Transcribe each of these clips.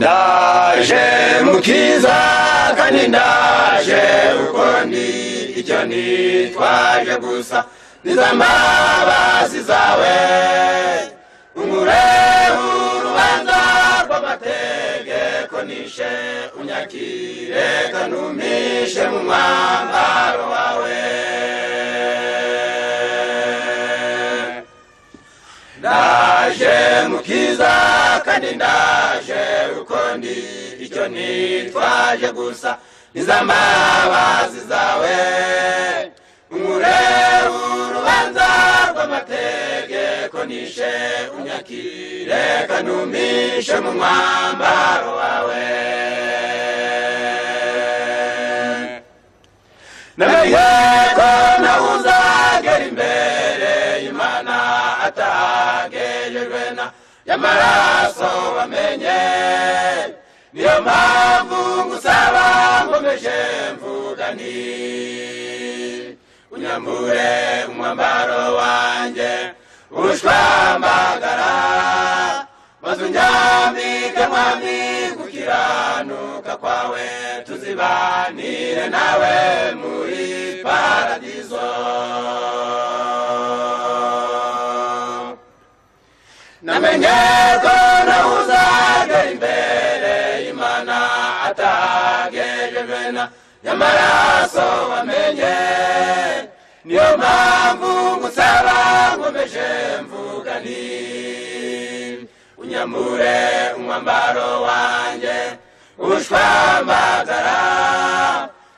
ndaje mukiza kandi ndaje uko ndi icyo nitwaje gusa nizambabazi zawe umure urubanza rw'amategeko nishe unyakire kanumishe mu mwambaro wawe ndaje mukiza kandi ndaje uko ndi icyo nitwaje gusa nizambabazi zawe umure urubanza rw'amategeko nishe unyakire kanumishe mu mwambaro wawe namenye ko nawuzagera imbere y'Imana atagejejwe na y'amaraso wamenye niyo mpamvu ngusaba nkomeje mvuga nti unyambure umwambaro wanjye ushwambagara maze unyambike mwami gukiranuka kwawe tuzibanire nawe muri paradizo namenye ko nawuzagera imbere y'Imana atagejejwe na y'amaraso wamenye niyo mpamvu ngusaba nkomeje mvuga nti unyambure umwambaro wanjye ushwambagara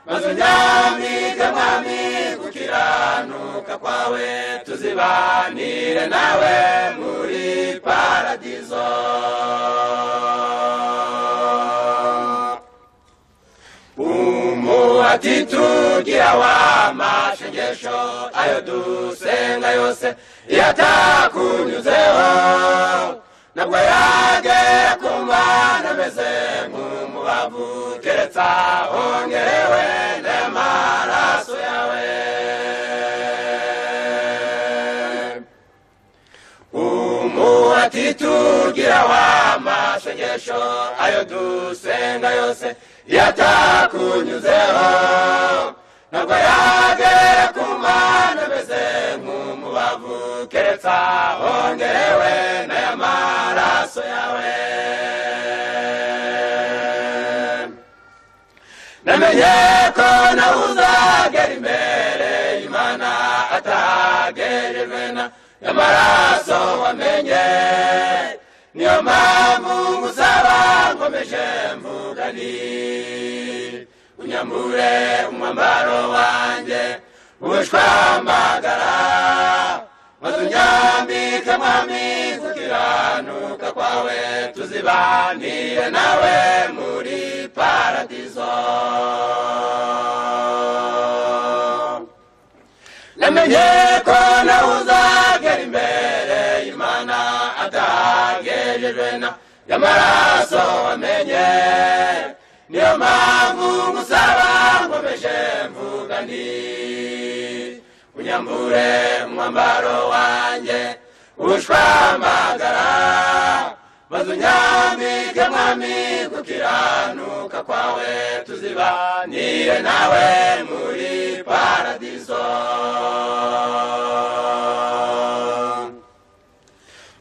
maze unyambike mwami gukiranuka kwawe tuzibanire nawe muri paradizo umuhati tugira w'amashengesho ayo dusenga yose yatakunyuzeho nabwo yagera ku Mana ameze nk'umubavu keretse ahongerewe n'amaraso yawe umuhati tugira w'amashengesho ayo dusenga yose yatakunyuzeho nabwo yagera ku Mana ameze nk'umubavu keretse ahongerewe n'amaraso yawe namenye ko nawuzagera imbere y'Imana atagejejwe na y'amaraso wamenye niyo mpamvu ngusaba nkomeje mvuga nti unyambure umwambaro wanjye ushwambagara maze unyambike mwami gukiranuka kwawe tuzibanire nawe muri paradizo namenye ko nawuzagera imbere y'Imana atagejejwe na y'amaraso wamenye niyo mpamvu ngusaba nkomeje mvuga nti unyambure umwambaro wanjye ushwambagara maze unyambike mwami gukiranuka kwawe tuzibanire nawe muri paradizo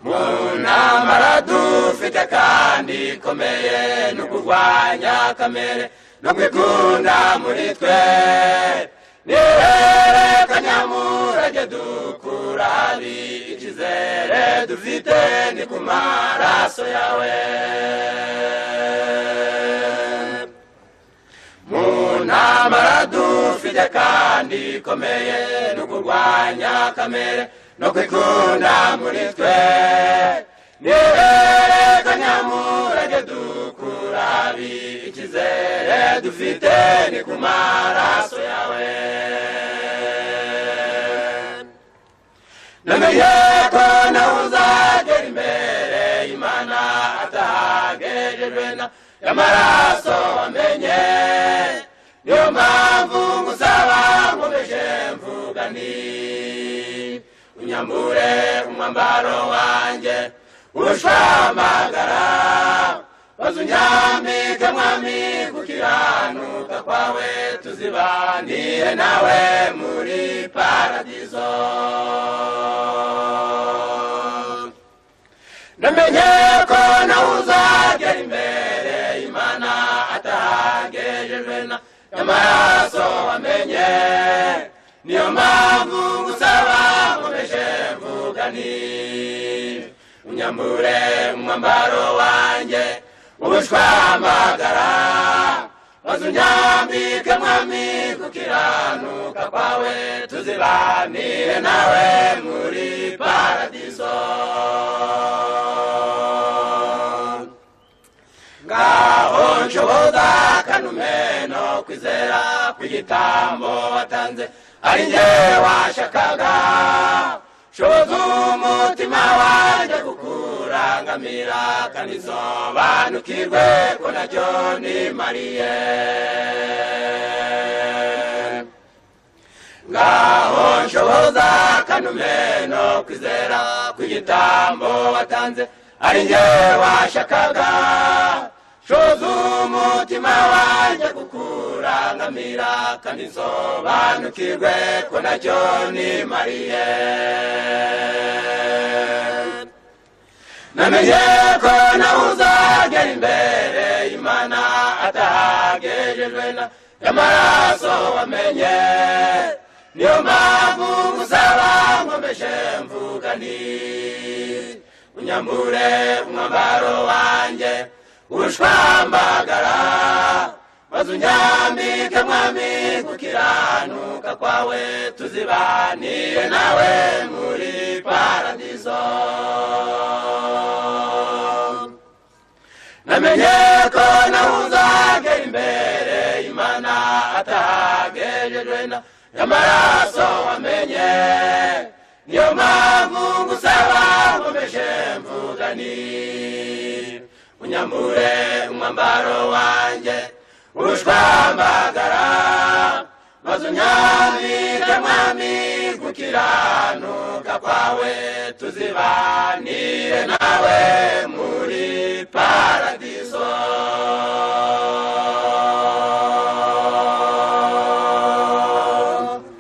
mu ntambara dufite kandi ikomeye no kurwanya kamere no kwikunda muri twe niherekanyamurage dukura ari ikizere dufite ni ku maraso yawe mu ntambara dufite kandi ikomeye no kurwanya kamere no kwikunda muri twe niherekanyamurage dukura ari ikizere dufite ni ku maraso yawe namenye ko nawuzagera imbere y'Imana atagejejwe na y'amaraso wamenye niyo mpamvu ngusaba nkomeje mvuga nti unyambure umwambaro wanjye ushwambagara bazunyambike mwami gukiranuka kwawe tuzibanire nawe muri paradizo namenye ko nawe uzagera imbere Imana atahagejejwe n'amaraso wamenye niyo mpamvu ngusaba nkomeje mvuga nti unyambure umwambaro wanjye ubushwamagara bazunyambike mwami gukiranuka kwawe tuzibanire nawe muri paradizo ngaho nshoboza kanumeno kwizera kw'igitambo watanze ari njye washakaga shoboza umutima wanjye kukurangamira kandi nsobanukirwe ko nacyo nimariye ngaho nshoboza kanumeno kwizera kw'igitambo watanze ari njye washakaga shoboza umutima wanjye kukurangamira kandi nsobanukirwe ko nacyo nimariye namenye ko nawe uzagera imbere Imana atahagejejwe n'amaraso wamenye niyo mpamvu ngusaba nkomeje mvuga nti unyambure umwambaro wanjye ubushwambagara bazunyambike mwami gukiranuka kwawe tuzibanire nawe muri paradizo namenye ko nawe uzagera imbere Imana atahagejejwe n'amaraso wamenye niyo mpamvu ngusaba nkomeje mvuga nti unyambure umwambaro wanjye ubushwambagara bazunyambike mwami gukiranuka kwawe tuzibanire nawe muri paradizo